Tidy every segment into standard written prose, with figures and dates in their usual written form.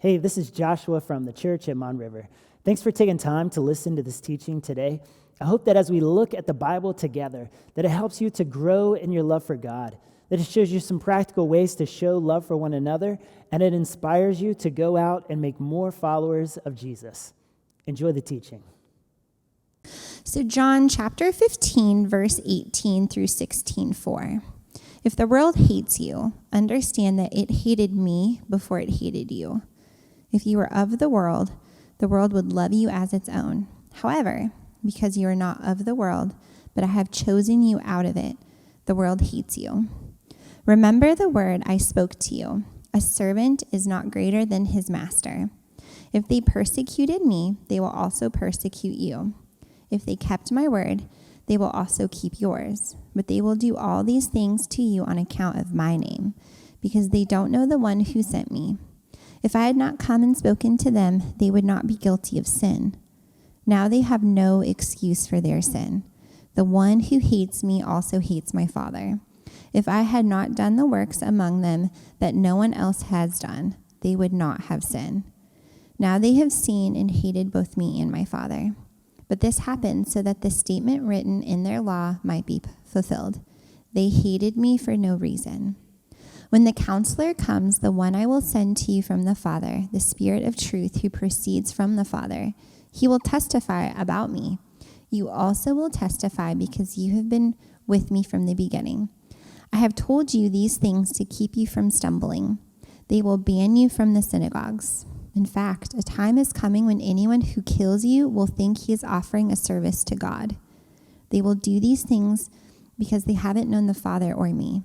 Hey, this is Joshua from the church at Mon River. Thanks for taking time to listen to this teaching today. I hope that as we look at the Bible together, that it helps you to grow in your love for God, that it shows you some practical ways to show love for one another, and it inspires you to go out and make more followers of Jesus. Enjoy the teaching. So John chapter 15, verse 18 through 16:4. If the world hates you, understand that it hated me before it hated you. If you were of the world would love you as its own. However, because you are not of the world, but I have chosen you out of it, the world hates you. Remember the word I spoke to you. A servant is not greater than his master. If they persecuted me, they will also persecute you. If they kept my word, they will also keep yours. But they will do all these things to you on account of my name, because they don't know the one who sent me. If I had not come and spoken to them, they would not be guilty of sin. Now they have no excuse for their sin. The one who hates me also hates my Father. If I had not done the works among them that no one else has done, they would not have sin. Now they have seen and hated both me and my Father. But this happened so that the statement written in their law might be fulfilled. They hated me for no reason. When the Counselor comes, the one I will send to you from the Father, the Spirit of truth who proceeds from the Father, he will testify about me. You also will testify because you have been with me from the beginning. I have told you these things to keep you from stumbling. They will ban you from the synagogues. In fact, a time is coming when anyone who kills you will think he is offering a service to God. They will do these things because they haven't known the Father or me.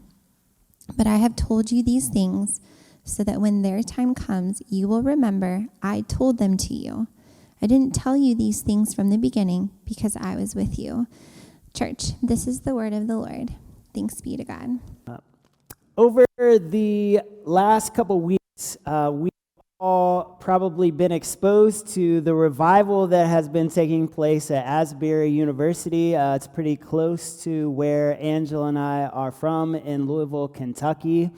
But I have told you these things so that when their time comes, you will remember I told them to you. I didn't tell you these things from the beginning because I was with you. Church, this is the word of the Lord. Thanks be to God. Over the last couple weeks, we've all probably been exposed to the revival that has been taking place at Asbury University. It's pretty close to where Angela and I are from in Louisville, Kentucky.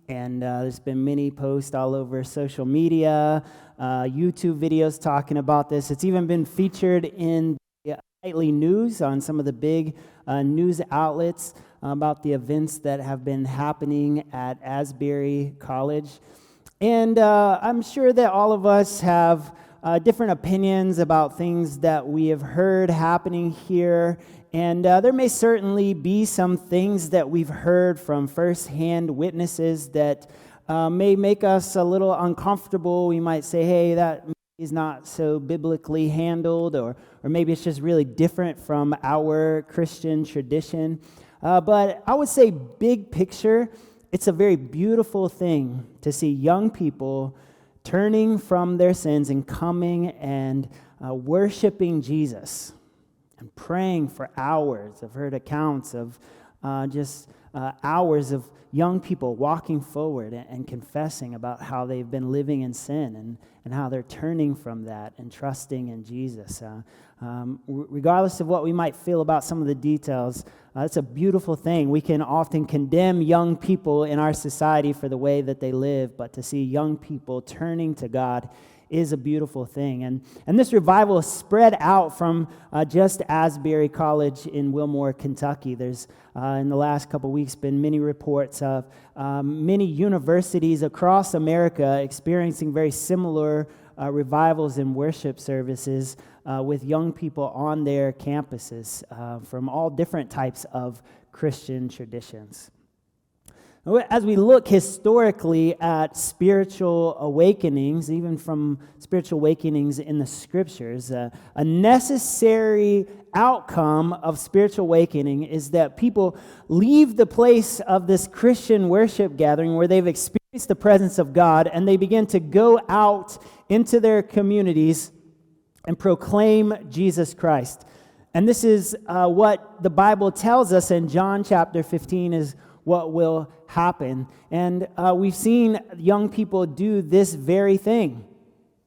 And there's been many posts all over social media, YouTube videos talking about this. It's even been featured in the nightly news on some of the big news outlets about the events that have been happening at Asbury College. And I'm sure that all of us have different opinions about things that we have heard happening here. And there may certainly be some things that we've heard from firsthand witnesses that may make us a little uncomfortable. We might say, hey, that is not so biblically handled, or maybe it's just really different from our Christian tradition. But I would say big picture, it's a very beautiful thing to see young people turning from their sins and coming and worshiping Jesus and praying for hours. I've heard accounts of hours of young people walking forward and confessing about how they've been living in sin and how they're turning from that and trusting in Jesus. Regardless of what we might feel about some of the details, it's a beautiful thing. We can often condemn young people in our society for the way that they live, but to see young people turning to God is a beautiful thing. And this revival is spread out from just Asbury College in Wilmore, Kentucky. There's, in the last couple weeks, been many reports of many universities across America experiencing very similar revivals and worship services with young people on their campuses from all different types of Christian traditions. As we look historically at spiritual awakenings, even from spiritual awakenings in the Scriptures, a necessary outcome of spiritual awakening is that people leave the place of this Christian worship gathering where they've experienced the presence of God, and they begin to go out into their communities and proclaim Jesus Christ. And this is what the Bible tells us in John chapter 15 is what will happen. And we've seen young people do this very thing,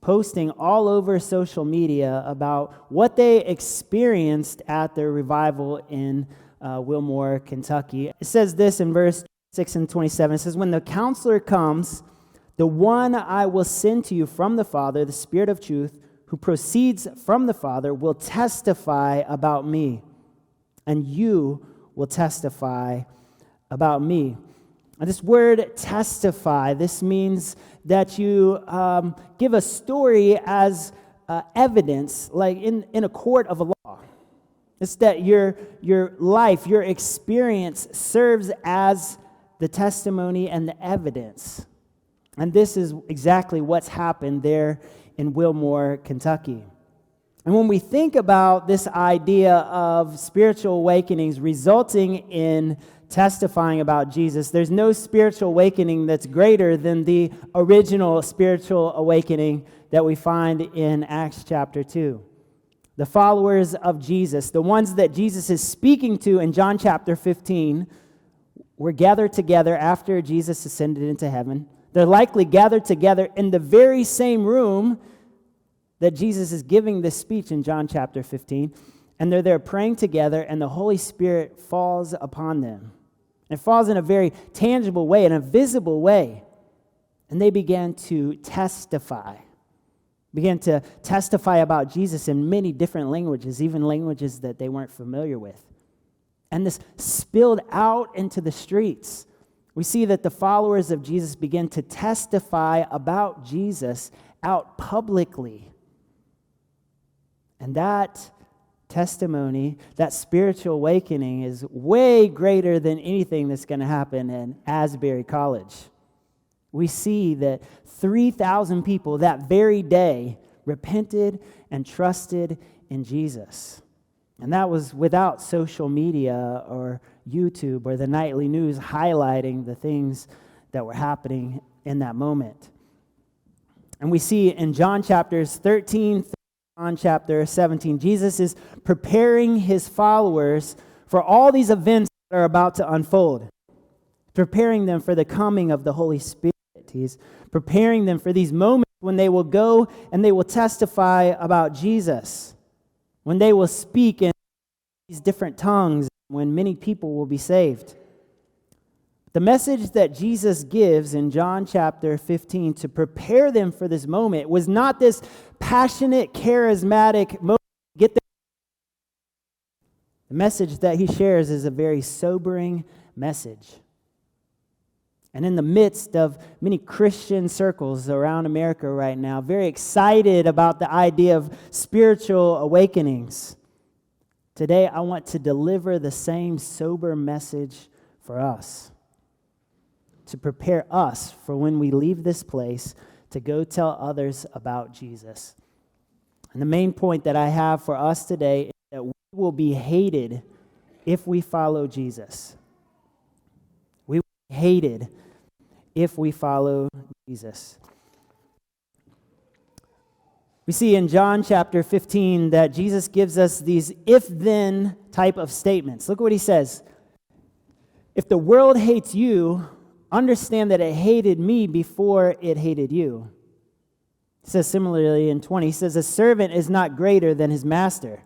posting all over social media about what they experienced at their revival in Wilmore, Kentucky. It says this in verse 6 and 27. It says, when the Counselor comes, The one I will send to you from the Father, the Spirit of truth, who proceeds from the Father, will testify about me, and you will testify about me. And this word testify, this means that you give a story as evidence, like in a court of a law. It's that your life, your experience serves as the testimony and the evidence. And this is exactly what's happened there in Wilmore, Kentucky. And when we think about this idea of spiritual awakenings resulting in testifying about Jesus, there's no spiritual awakening that's greater than the original spiritual awakening that we find in Acts chapter 2. The followers of Jesus, the ones that Jesus is speaking to in John chapter 15, were gathered together after Jesus ascended into heaven. They're likely gathered together in the very same room that Jesus is giving this speech in John chapter 15. And they're there praying together, and the Holy Spirit falls upon them. It falls in a very tangible way, in a visible way. And they began to testify. Began to testify about Jesus in many different languages, even languages that they weren't familiar with. And this spilled out into the streets. We see that the followers of Jesus began to testify about Jesus out publicly. And that testimony, that spiritual awakening, is way greater than anything that's going to happen in Asbury College. We see that 3,000 people that very day repented and trusted in Jesus. And that was without social media or YouTube or the nightly news highlighting the things that were happening in that moment. And we see in John chapters 13, John chapter 17, Jesus is preparing his followers for all these events that are about to unfold, preparing them for the coming of the Holy Spirit. He's preparing them for these moments when they will go and they will testify about Jesus, when they will speak in these different tongues, when many people will be saved. The message that Jesus gives in John chapter 15 to prepare them for this moment was not this passionate, charismatic moment. The message that he shares is a very sobering message. And in the midst of many Christian circles around America right now, very excited about the idea of spiritual awakenings, today I want to deliver the same sober message for us, to prepare us for when we leave this place to go tell others about Jesus. And the main point that I have for us today is that we will be hated if we follow Jesus. We will be hated if we follow Jesus. We see in John chapter 15 that Jesus gives us these if-then type of statements. Look what he says. If the world hates you, understand that it hated me before it hated you. He says similarly in 20, he says, a servant is not greater than his master.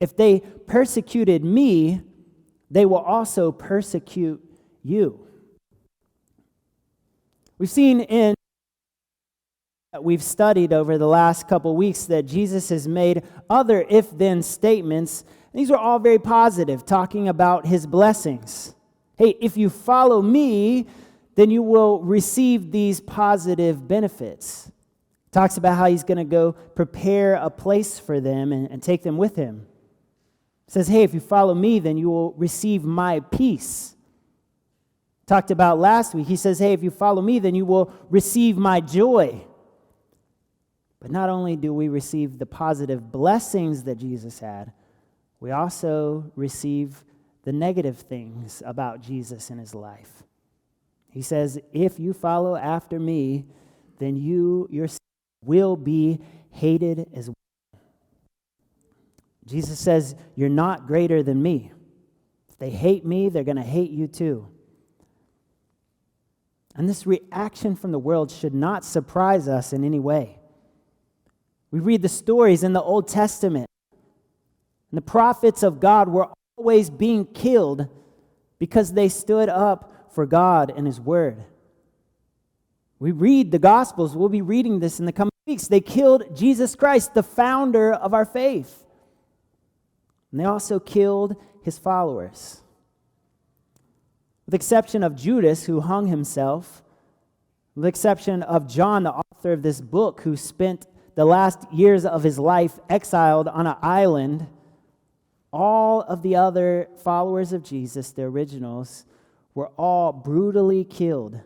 If they persecuted me, they will also persecute you. We've seen we've studied over the last couple weeks that Jesus has made other if-then statements. These are all very positive, talking about his blessings. Hey, if you follow me, then you will receive these positive benefits. Talks about how he's going to go prepare a place for them and take them with him. Says, hey, if you follow me, then you will receive my peace. Talked about last week, he says, hey, if you follow me, then you will receive my joy. But not only do we receive the positive blessings that Jesus had, we also receive the negative things about Jesus in his life. He says, if you follow after me, then you yourself will be hated as well. Jesus says, you're not greater than me. If they hate me, they're going to hate you too. And this reaction from the world should not surprise us in any way. We read the stories in the Old Testament, and the prophets of God were always being killed because they stood up for God and his word. We read the Gospels. We'll be reading this in the coming weeks. They killed Jesus Christ, the founder of our faith. And they also killed his followers. With the exception of Judas, who hung himself, with the exception of John, the author of this book, who spent the last years of his life exiled on an island, all of the other followers of Jesus, the originals, were all brutally killed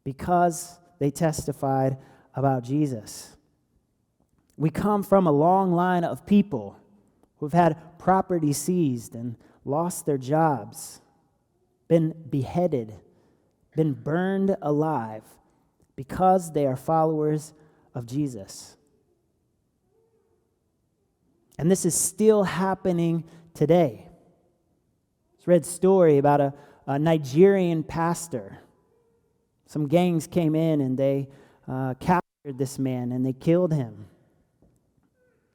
because they testified about Jesus. We come from a long line of people who've had property seized and lost their jobs, been beheaded, been burned alive because they are followers of Jesus. And this is still happening today. I read a story about a Nigerian pastor. Some gangs came in and they captured this man and they killed him.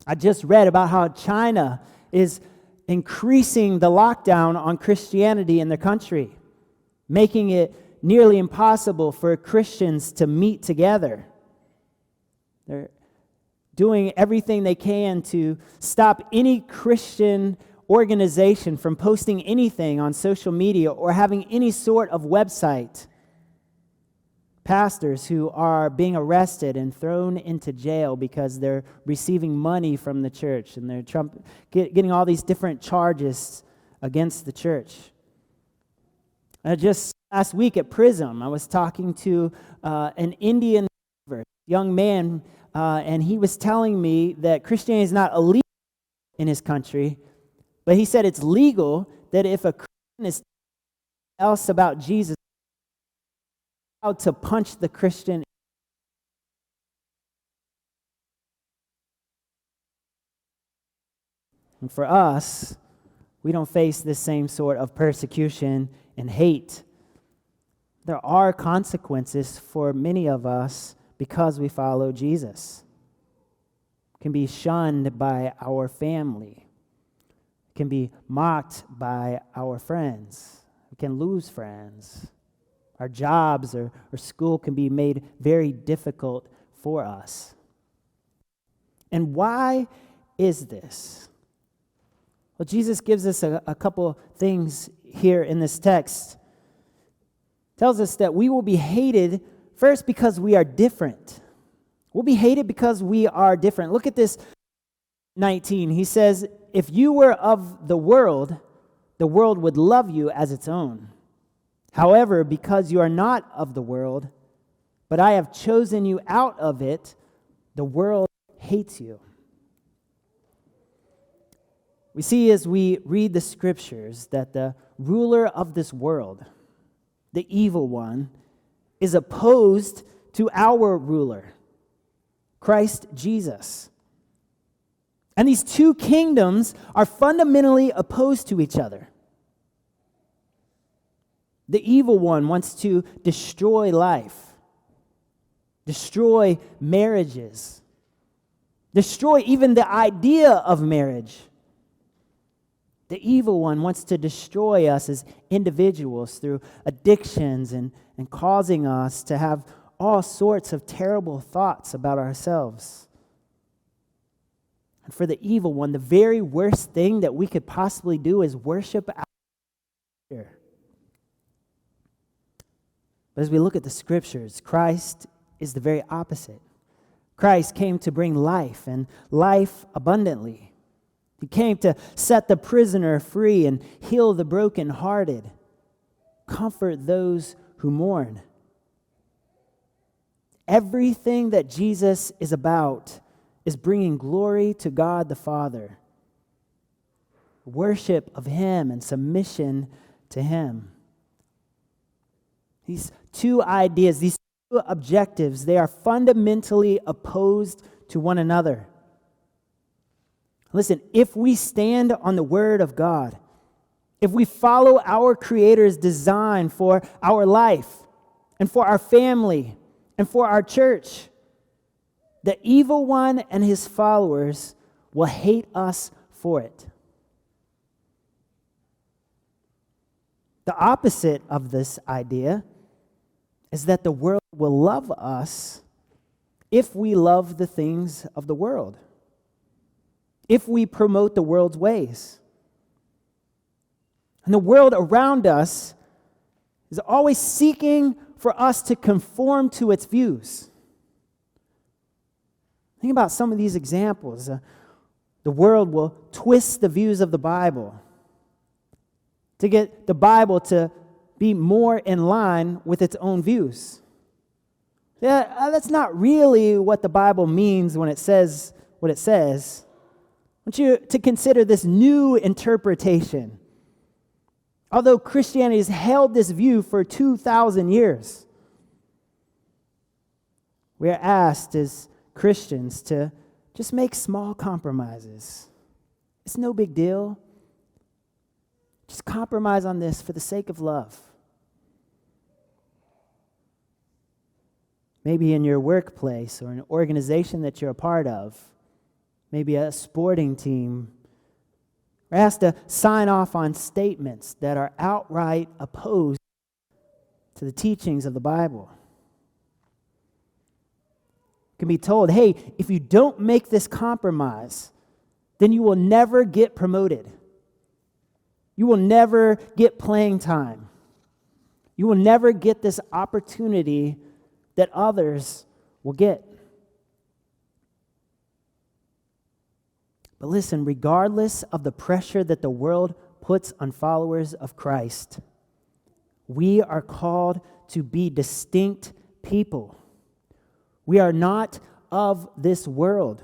I just read about how China is increasing the lockdown on Christianity in their country, making it nearly impossible for Christians to meet together. They're doing everything they can to stop any Christian organization from posting anything on social media or having any sort of website. Pastors who are being arrested and thrown into jail because they're receiving money from the church, and they're getting all these different charges against the church. Just last week at Prism, I was talking to an Indian young man, and he was telling me that Christianity is not illegal in his country, but he said it's legal that if a Christian is telling else about Jesus, allowed to punch the Christian. And for us, we don't face this same sort of persecution and hate. There are consequences for many of us because we follow Jesus. We can be shunned by our family. We can be mocked by our friends. We can lose friends. Our jobs or school can be made very difficult for us. And why is this? Well, Jesus gives us a couple things here in this text. Tells us that we will be hated first because we are different. We'll be hated because we are different. Look at this 19. He says, if you were of the world would love you as its own. However, because you are not of the world, but I have chosen you out of it, the world hates you. We see as we read the scriptures that the ruler of this world, the evil one, is opposed to our ruler, Christ Jesus. And these two kingdoms are fundamentally opposed to each other. The evil one wants to destroy life, destroy marriages, destroy even the idea of marriage. The evil one wants to destroy us as individuals through addictions and causing us to have all sorts of terrible thoughts about ourselves. And for the evil one, the very worst thing that we could possibly do is worship our Creator. But as we look at the scriptures, Christ is the very opposite. Christ came to bring life and life abundantly. He came to set the prisoner free and heal the brokenhearted, comfort those who mourn. Everything that Jesus is about is bringing glory to God the Father, worship of Him and submission to Him. These two ideas, these two objectives, they are fundamentally opposed to one another. Listen, if we stand on the Word of God, if we follow our Creator's design for our life and for our family and for our church, the evil one and his followers will hate us for it. The opposite of this idea is that the world will love us if we love the things of the world, if we promote the world's ways. And the world around us is always seeking for us to conform to its views. Think about some of these examples. The world will twist the views of the Bible to get the Bible to be more in line with its own views. Yeah, that's not really what the Bible means when it says what it says. I want you to consider this new interpretation. Although Christianity has held this view for 2,000 years, we are asked as Christians to just make small compromises. It's no big deal. Just compromise on this for the sake of love. Maybe in your workplace or an organization that you're a part of, maybe a sporting team, we're asked to sign off on statements that are outright opposed to the teachings of the Bible. You can be told, hey, if you don't make this compromise, then you will never get promoted. You will never get playing time. You will never get this opportunity that others will get. But listen, regardless of the pressure that the world puts on followers of Christ, we are called to be distinct people. We are not of this world.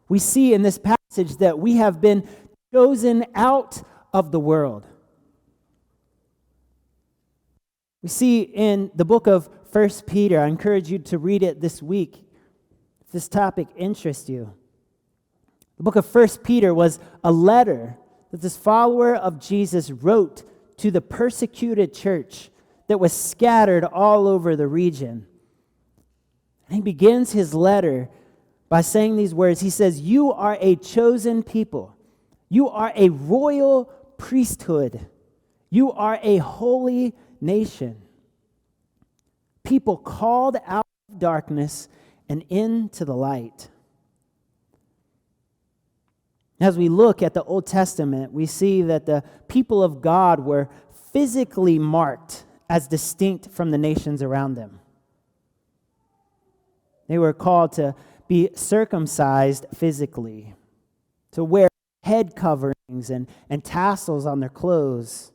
We see in this passage that we have been chosen out of the world. We see in the book of 1 Peter, I encourage you to read it this week if this topic interests you. The book of 1 Peter was a letter that this follower of Jesus wrote to the persecuted church that was scattered all over the region. And he begins his letter by saying these words. He says, "You are a chosen people. You are a royal priesthood. You are a holy nation. People called out of darkness and into the light." As we look at the Old Testament, we see that the people of God were physically marked as distinct from the nations around them. They were called to be circumcised physically, to wear head coverings and tassels on their clothes.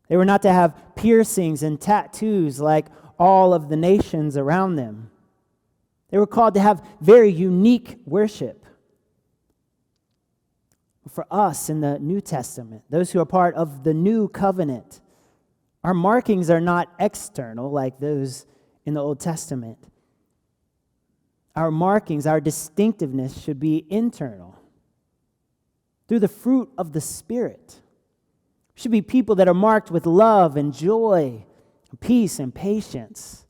They were not to have piercings and tattoos like all of the nations around them. They were called to have very unique worship. For us in the New Testament, those who are part of the new covenant, our markings are not external like those in the Old Testament. Our markings, our distinctiveness should be internal. Through the fruit of the Spirit. We should be people that are marked with love and joy, and peace and patience,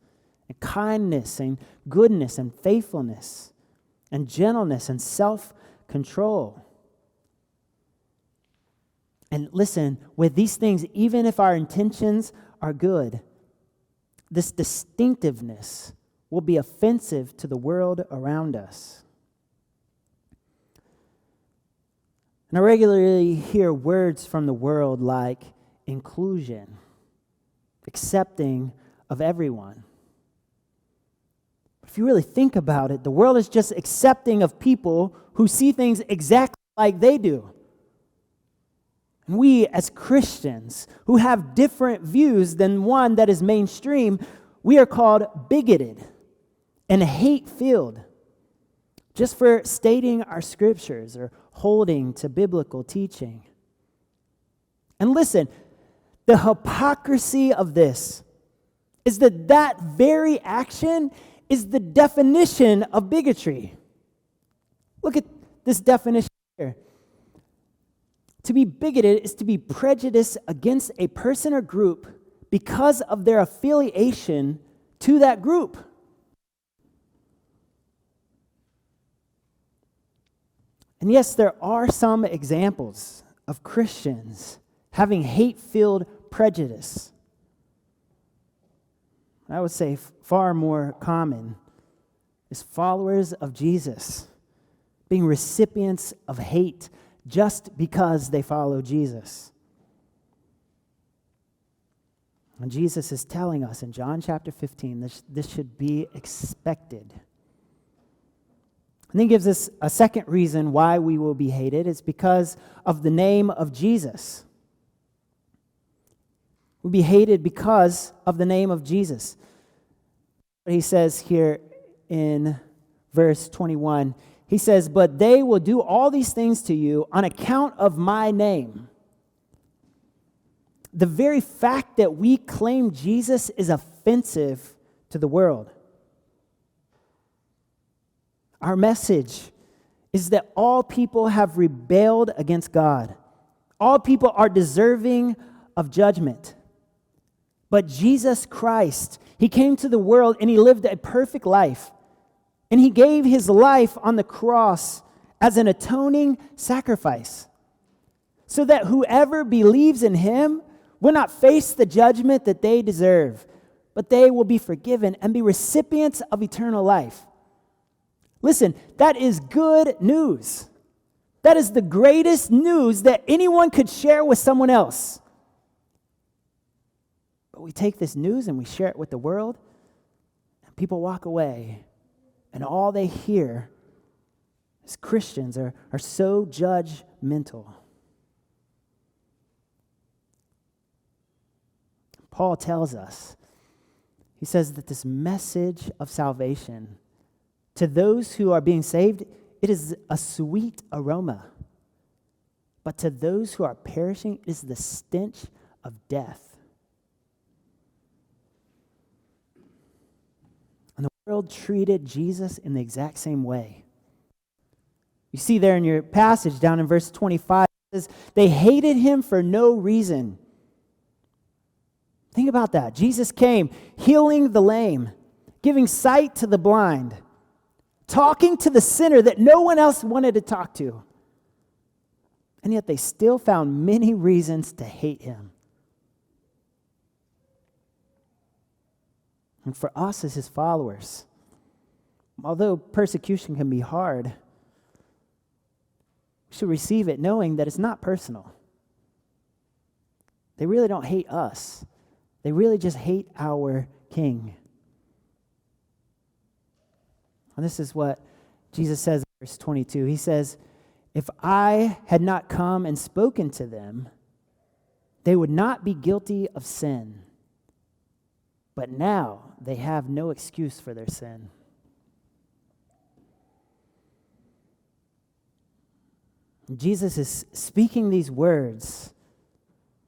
and kindness and goodness and faithfulness, and gentleness and self-control. And listen, with these things, even if our intentions are good, this distinctiveness will be offensive to the world around us. And I regularly hear words from the world like inclusion, accepting of everyone. If you really think about it, the world is just accepting of people who see things exactly like they do. And we as Christians who have different views than one that is mainstream, we are called bigoted and hate-filled just for stating our scriptures or holding to biblical teaching. And listen, the hypocrisy of this is that very action is the definition of bigotry. Look at this definition here. To be bigoted is to be prejudiced against a person or group because of their affiliation to that group. And yes, there are some examples of Christians having hate-filled prejudice. and I would say far more common, is followers of Jesus being recipients of hate just because they follow Jesus. And Jesus is telling us in John chapter 15, this should be expected. And then he gives us a second reason why we will be hated. It's because of the name of Jesus. We'll be hated because of the name of Jesus. He says here in verse 21, he says, "But they will do all these things to you on account of my name." The very fact that we claim Jesus is offensive to the world. Our message is that all people have rebelled against God. All people are deserving of judgment. But Jesus Christ, he came to the world and he lived a perfect life. And he gave his life on the cross as an atoning sacrifice, so that whoever believes in him will not face the judgment that they deserve, but they will be forgiven and be recipients of eternal life. Listen, that is good news. That is the greatest news that anyone could share with someone else. But we take this news and we share it with the world, and people walk away, and all they hear is Christians are so judgmental. Paul tells us, he says that this message of salvation to those who are being saved, it is a sweet aroma. But to those who are perishing, it is the stench of death. And the world treated Jesus in the exact same way. You see there in your passage down in verse 25, it says, they hated him for no reason. Think about that. Jesus came healing the lame, giving sight to the blind, talking to the sinner that no one else wanted to talk to. And yet they still found many reasons to hate him. And for us as his followers, although persecution can be hard, we should receive it knowing that it's not personal. They really don't hate us. They really just hate our King. And this is what Jesus says in verse 22. He says, if I had not come and spoken to them, they would not be guilty of sin. But now they have no excuse for their sin. Jesus is speaking these words,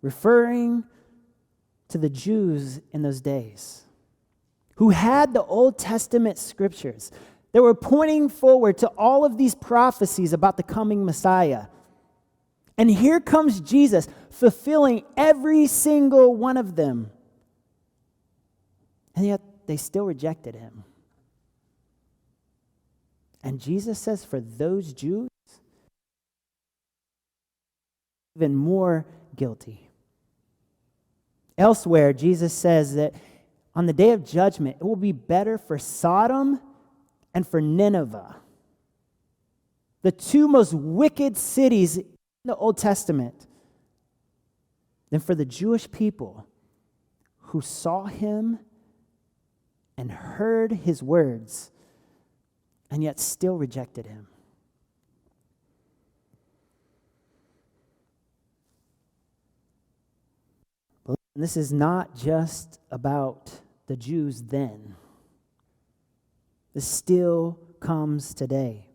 referring to the Jews in those days who had the Old Testament scriptures. They were pointing forward to all of these prophecies about the coming Messiah. And here comes Jesus, fulfilling every single one of them. And yet they still rejected him. And Jesus says for those Jews, even more guilty. Elsewhere, Jesus says that on the day of judgment, it will be better for Sodom and for Nineveh, the two most wicked cities in the Old Testament, than for the Jewish people who saw him and heard his words and yet still rejected him. And this is not just about the Jews then. This still comes today.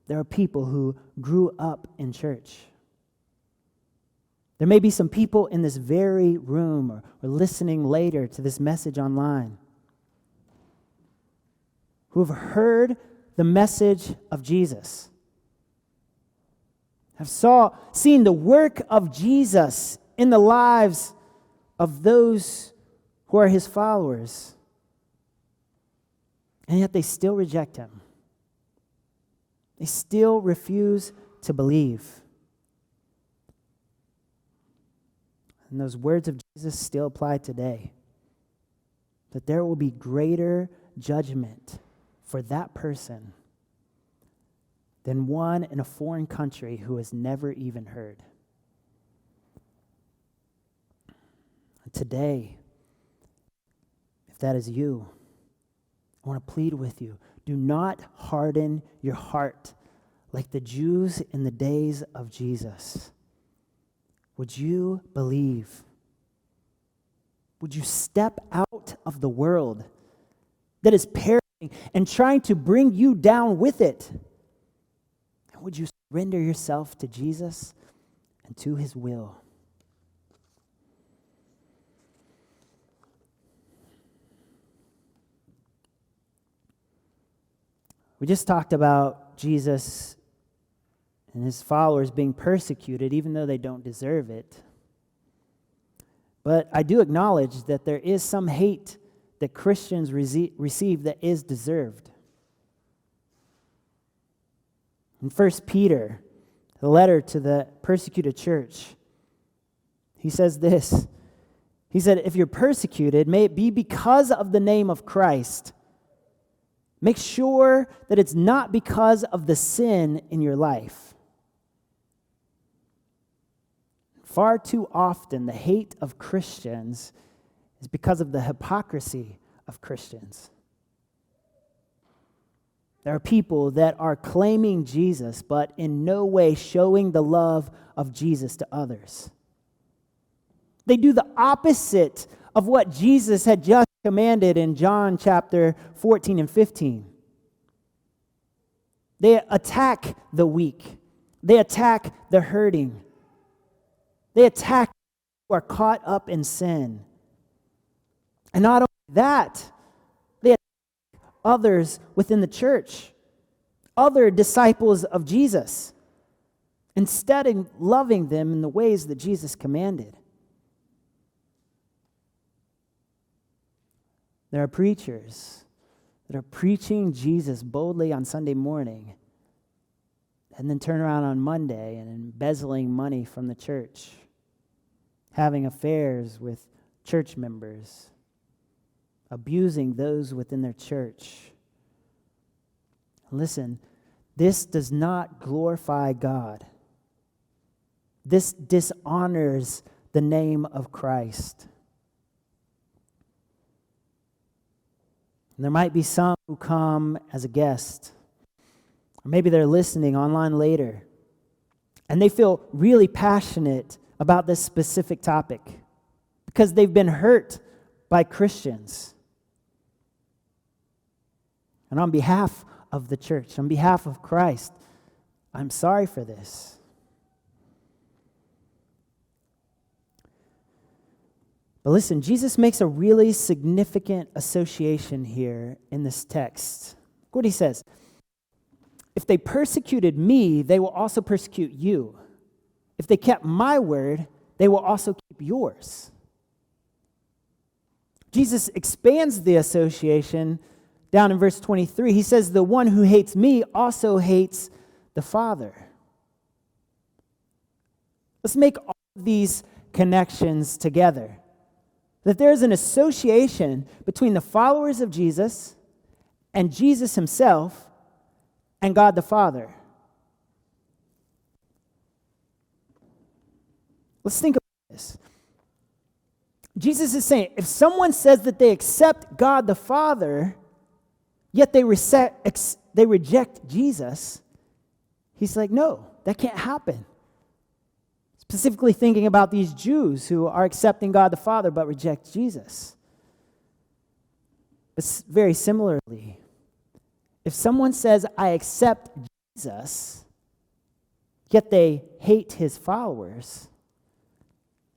There are people who grew up in church. There may be some people in this very room or listening later to this message online who have heard the message of Jesus, have seen the work of Jesus in the lives of those who are his followers, and yet they still reject him. They still refuse to believe. And those words of Jesus still apply today. that there will be greater judgment for that person than one in a foreign country who has never even heard. Today, if that is you, I want to plead with you. Do not harden your heart like the Jews in the days of Jesus. Would you believe? Would you step out of the world that is perishing and trying to bring you down with it? And would you surrender yourself to Jesus and to his will? We just talked about Jesus and his followers being persecuted even though they don't deserve it. But I do acknowledge that there is some hate that Christians receive that is deserved. In 1 Peter, the letter to the persecuted church, he says this. He said, if you're persecuted, may it be because of the name of Christ. Make sure that it's not because of the sin in your life. Far too often, the hate of Christians is because of the hypocrisy of Christians. There are people that are claiming Jesus, but in no way showing the love of Jesus to others. They do the opposite of what Jesus had just commanded in John chapter 14 and 15. They attack the weak. They attack the hurting. They attack those who are caught up in sin. And not only that, they attack others within the church, other disciples of Jesus, instead of loving them in the ways that Jesus commanded. There are preachers that are preaching Jesus boldly on Sunday morning and then turn around on Monday and embezzling money from the church, having affairs with church members, abusing those within their church. Listen, this does not glorify God. This dishonors the name of Christ. And there might be some who come as a guest, or maybe they're listening online later, and they feel really passionate about this specific topic because they've been hurt by Christians. And on behalf of the church, on behalf of Christ, I'm sorry for this. But listen, Jesus makes a really significant association here in this text. Look what he says. If they persecuted me, they will also persecute you. If they kept my word, they will also keep yours. Jesus expands the association down in verse 23. He says, the one who hates me also hates the Father. Let's make all of these connections together. That there's an association between the followers of Jesus and Jesus himself and God the Father. Let's think about this. Jesus is saying, if someone says that they accept God the Father, yet they reject Jesus, he's like, no, that can't happen. Specifically thinking about these Jews who are accepting God the Father but reject Jesus. But very similarly, if someone says, I accept Jesus, yet they hate his followers,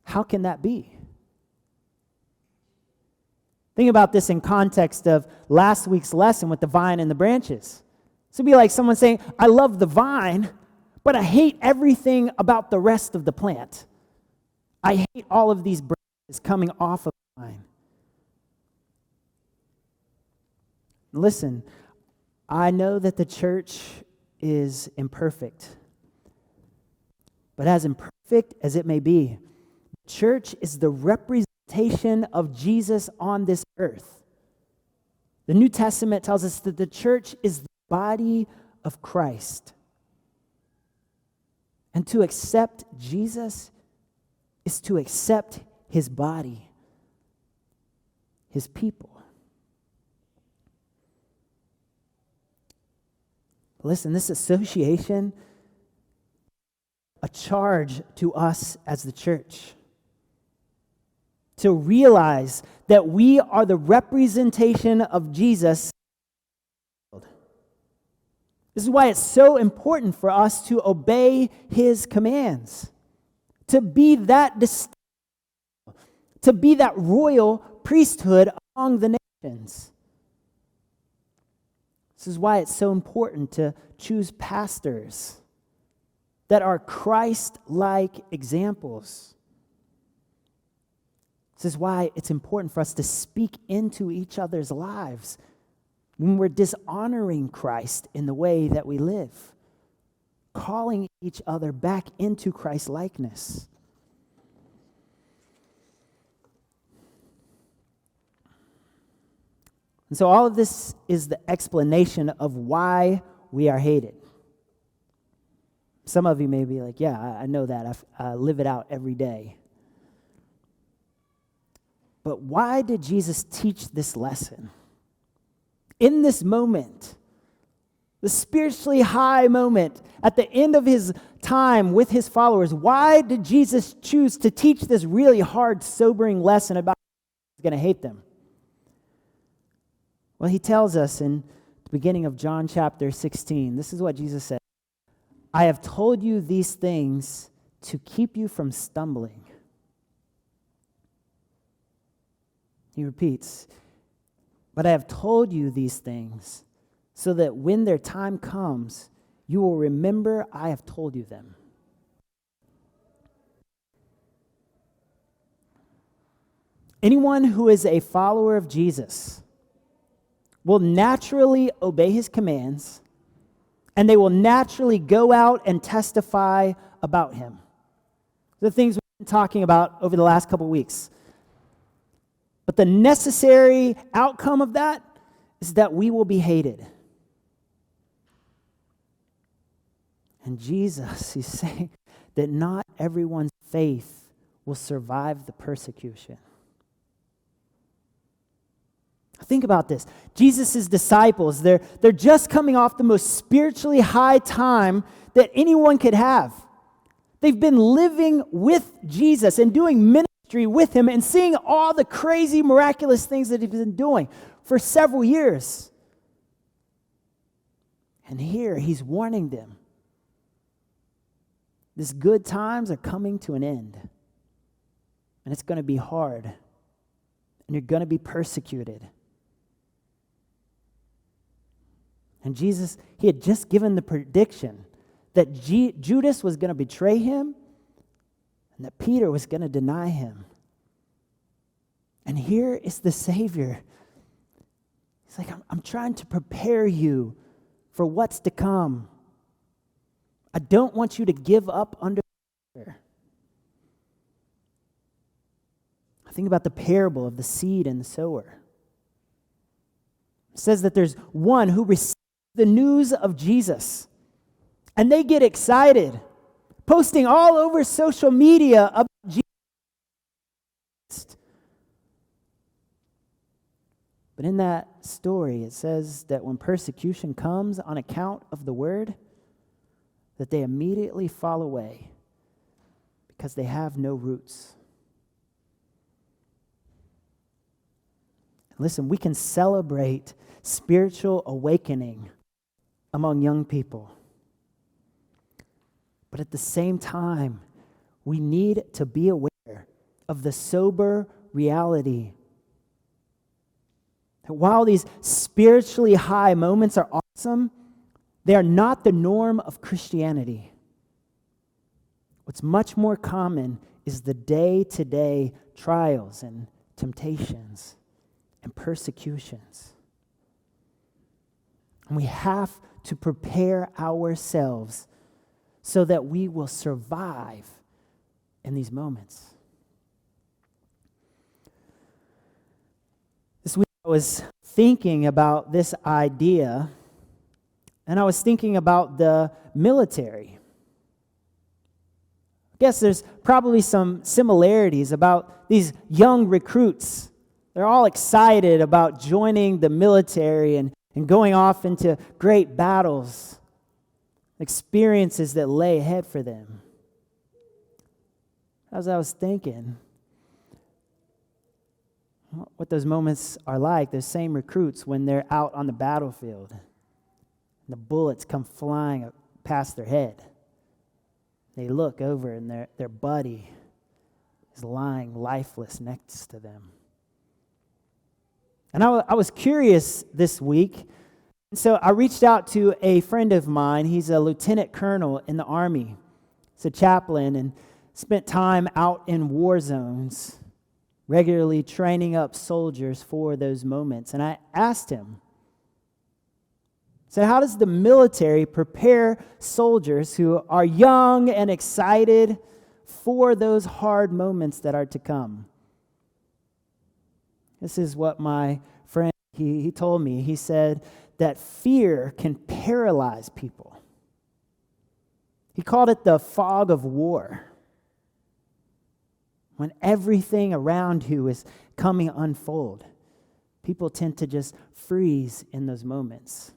how can that be? Think about this in context of last week's lesson with the vine and the branches. This would be like someone saying, I love the vine, but I hate everything about the rest of the plant. I hate all of these branches coming off of the vine. Listen, I know that the church is imperfect. But as imperfect as it may be, the church is the representation of Jesus on this earth. The New Testament tells us that the church is the body of Christ. And to accept Jesus is to accept his body, his people. Listen, this association, a charge to us as the church to realize that we are the representation of Jesus. This is why it's so important for us to obey his commands, to be that distinct, to be that royal priesthood among the nations. This is why it's so important to choose pastors that are Christ-like examples. This is why it's important for us to speak into each other's lives when we're dishonoring Christ in the way that we live, calling each other back into Christ-likeness. And so all of this is the explanation of why we are hated. Some of you may be like, yeah, I know that. I live it out every day. But why did Jesus teach this lesson? In this moment, the spiritually high moment, at the end of his time with his followers, why did Jesus choose to teach this really hard, sobering lesson about he's going to hate them? Well, he tells us in the beginning of John chapter 16, this is what Jesus said. I have told you these things to keep you from stumbling. He repeats, but I have told you these things so that when their time comes, you will remember I have told you them. Anyone who is a follower of Jesus will naturally obey his commands, and they will naturally go out and testify about him. The things we've been talking about over the last couple weeks. But the necessary outcome of that is that we will be hated. And Jesus, he's saying that not everyone's faith will survive the persecution. Think about this. Jesus' disciples, they're just coming off the most spiritually high time that anyone could have. They've been living with Jesus and doing ministry with him and seeing all the crazy, miraculous things that he's been doing for several years. And here he's warning them. These good times are coming to an end. And it's going to be hard. And you're going to be persecuted. And Jesus, he had just given the prediction that Judas was going to betray him and that Peter was going to deny him. And here is the Savior. He's like, I'm trying to prepare you for what's to come. I don't want you to give up under pressure. I think about the parable of the seed and the sower. It says that there's one who receives the news of Jesus, and they get excited, posting all over social media about Jesus. But in that story, it says that when persecution comes on account of the word, that they immediately fall away because they have no roots. Listen, we can celebrate spiritual awakening among young people. But at the same time, we need to be aware of the sober reality that while these spiritually high moments are awesome, they are not the norm of Christianity. What's much more common is the day-to-day trials and temptations and persecutions. And we have to prepare ourselves so that we will survive in these moments. This week I was thinking about this idea, and I was thinking about the military. I guess there's probably some similarities about these young recruits. They're all excited about joining the military and going off into great battles, experiences that lay ahead for them. As I was thinking, what those moments are like, those same recruits when they're out on the battlefield, and the bullets come flying past their head. They look over and their buddy is lying lifeless next to them. And I was curious this week, so I reached out to a friend of mine. He's a lieutenant colonel in the Army. He's a chaplain and spent time out in war zones, regularly training up soldiers for those moments. And I asked him, so how does the military prepare soldiers who are young and excited for those hard moments that are to come? This is what my friend, he told me. He said that fear can paralyze people. He called it the fog of war. When everything around you is coming unfold, people tend to just freeze in those moments.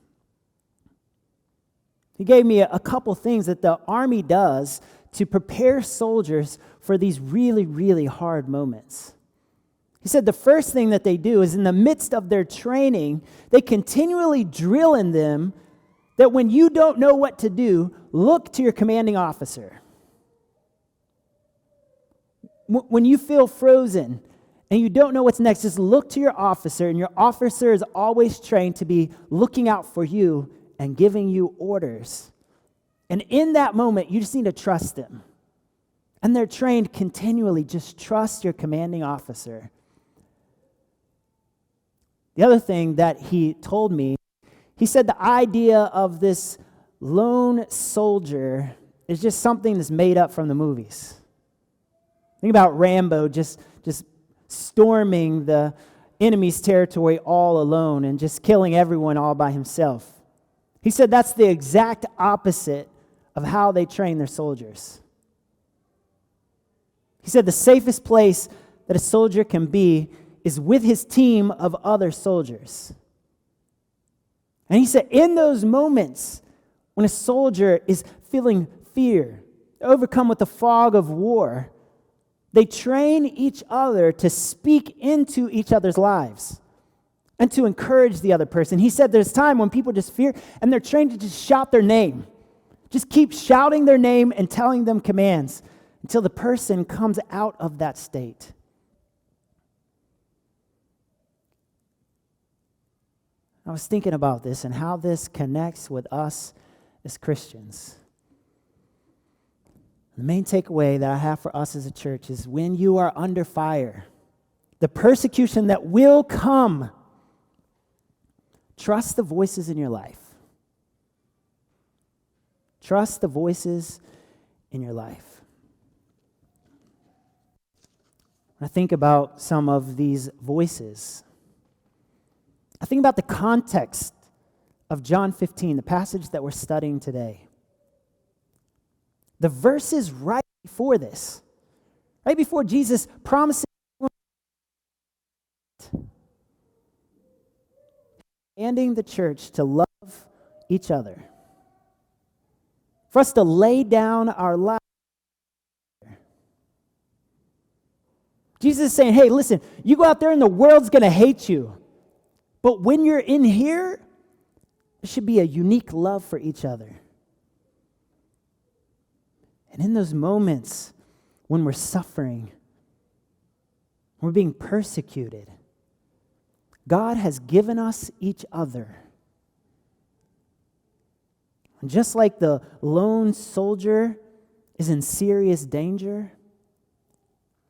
He gave me a couple things that the Army does to prepare soldiers for these really, really hard moments. He said the first thing that they do is in the midst of their training, they continually drill in them that when you don't know what to do, look to your commanding officer. When you feel frozen and you don't know what's next, just look to your officer, and your officer is always trained to be looking out for you and giving you orders. And in that moment, you just need to trust them. And they're trained continually, just trust your commanding officer. The other thing that he told me, he said the idea of this lone soldier is just something that's made up from the movies. Think about Rambo just storming the enemy's territory all alone and just killing everyone all by himself. He said that's the exact opposite of how they train their soldiers. He said the safest place that a soldier can be is with his team of other soldiers. And he said in those moments when a soldier is feeling fear, overcome with the fog of war, they train each other to speak into each other's lives and to encourage the other person. He said there's time when people just fear and they're trained to just shout their name. Just keep shouting their name and telling them commands until the person comes out of that state. I was thinking about this and how this connects with us as Christians. The main takeaway that I have for us as a church is when you are under fire, the persecution that will come, trust the voices in your life. Trust the voices in your life. When I think about some of these voices, I think about the context of John 15, the passage that we're studying today. The verses right before this, right before Jesus promising commanding the church to love each other, for us to lay down our lives. Jesus is saying, hey, listen, you go out there and the world's going to hate you. But when you're in here, there should be a unique love for each other. And in those moments when we're suffering, we're being persecuted, God has given us each other. And just like the lone soldier is in serious danger,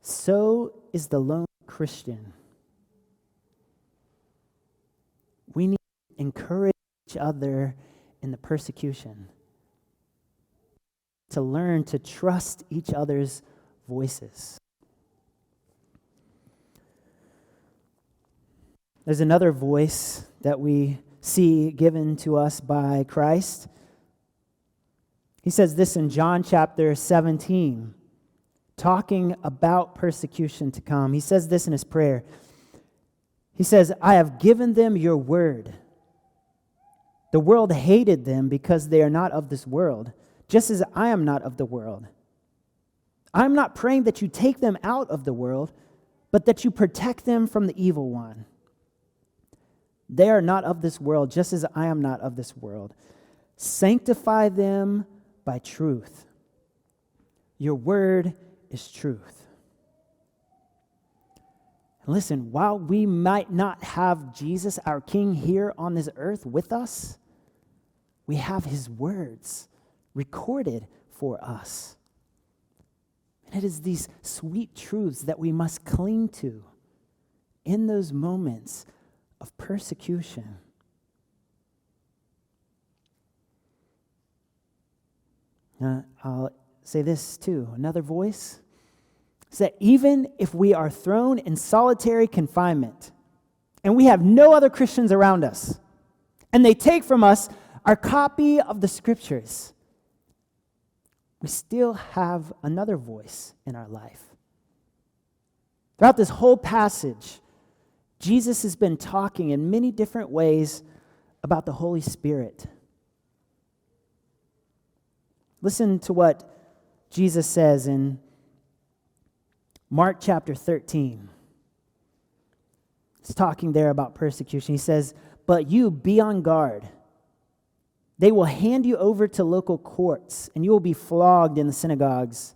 so is the lone Christian. We need to encourage each other in the persecution, to learn to trust each other's voices. There's another voice that we see given to us by Christ. He says this in John chapter 17, talking about persecution to come. He says this in his prayer. He says, I have given them your word. The world hated them because they are not of this world, just as I am not of the world. I am not praying that you take them out of the world, but that you protect them from the evil one. They are not of this world, just as I am not of this world. Sanctify them by truth. Your word is truth. And listen, while we might not have Jesus, our King, here on this earth with us, we have his words recorded for us. And it is these sweet truths that we must cling to in those moments of persecution. I'll say this too. Another voice is that even if we are thrown in solitary confinement and we have no other Christians around us, and they take from us our copy of the scriptures, we still have another voice in our life. Throughout this whole passage, Jesus has been talking in many different ways about the Holy Spirit. Listen to what Jesus says in Mark chapter 13. He's talking there about persecution. He says, but you be on guard. They will hand you over to local courts, and you will be flogged in the synagogues.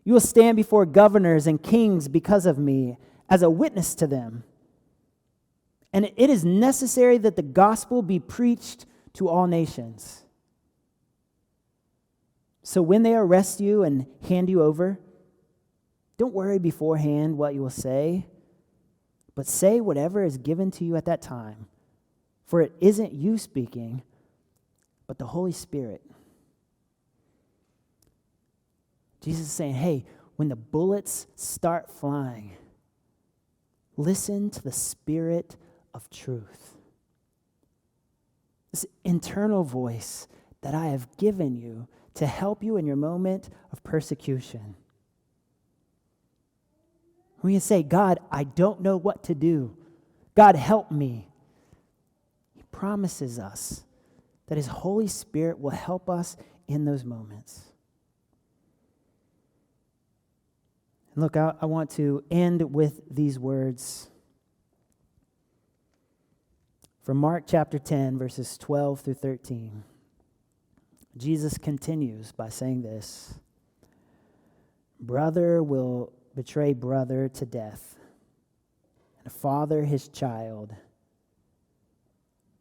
You will stand before governors and kings because of me as a witness to them. And it is necessary that the gospel be preached to all nations. So when they arrest you and hand you over, don't worry beforehand what you will say, but say whatever is given to you at that time. For it isn't you speaking, but the Holy Spirit. Jesus is saying, hey, when the bullets start flying, listen to the Spirit of truth. This internal voice that I have given you to help you in your moment of persecution. We can say, God, I don't know what to do. God, help me. He promises us that his Holy Spirit will help us in those moments. And look, I want to end with these words from Mark chapter 10, verses 12 through 13. Jesus continues by saying this: brother will betray brother to death, and a father his child.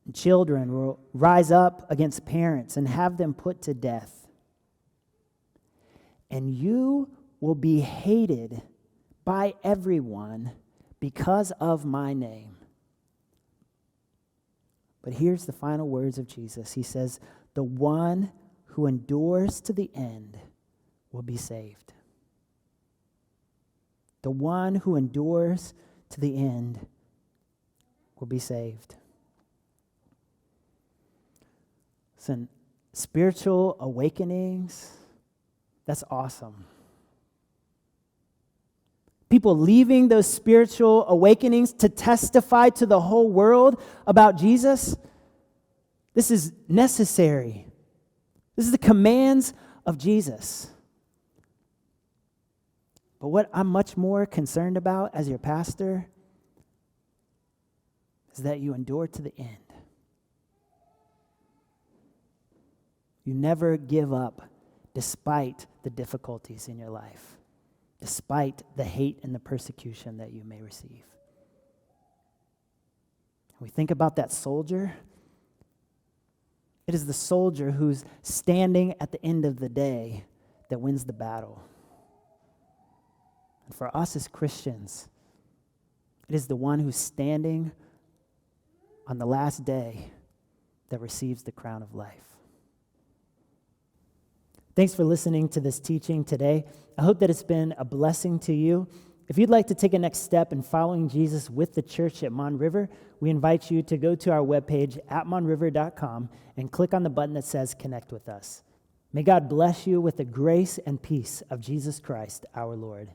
And children will rise up against parents and have them put to death. And you will be hated by everyone because of my name. But here's the final words of Jesus. He says, the one who endures to the end will be saved. The one who endures to the end will be saved. Listen, spiritual awakenings, that's awesome. People leaving those spiritual awakenings to testify to the whole world about Jesus, this is necessary. This is the commands of Jesus. But what I'm much more concerned about as your pastor is that you endure to the end. You never give up despite the difficulties in your life, despite the hate and the persecution that you may receive. We think about that soldier. It is the soldier who's standing at the end of the day that wins the battle. And for us as Christians, it is the one who's standing on the last day that receives the crown of life. Thanks for listening to this teaching today. I hope that it's been a blessing to you. If you'd like to take a next step in following Jesus with the church at Mon River, we invite you to go to our webpage at monriver.com and click on the button that says Connect with Us. May God bless you with the grace and peace of Jesus Christ, our Lord.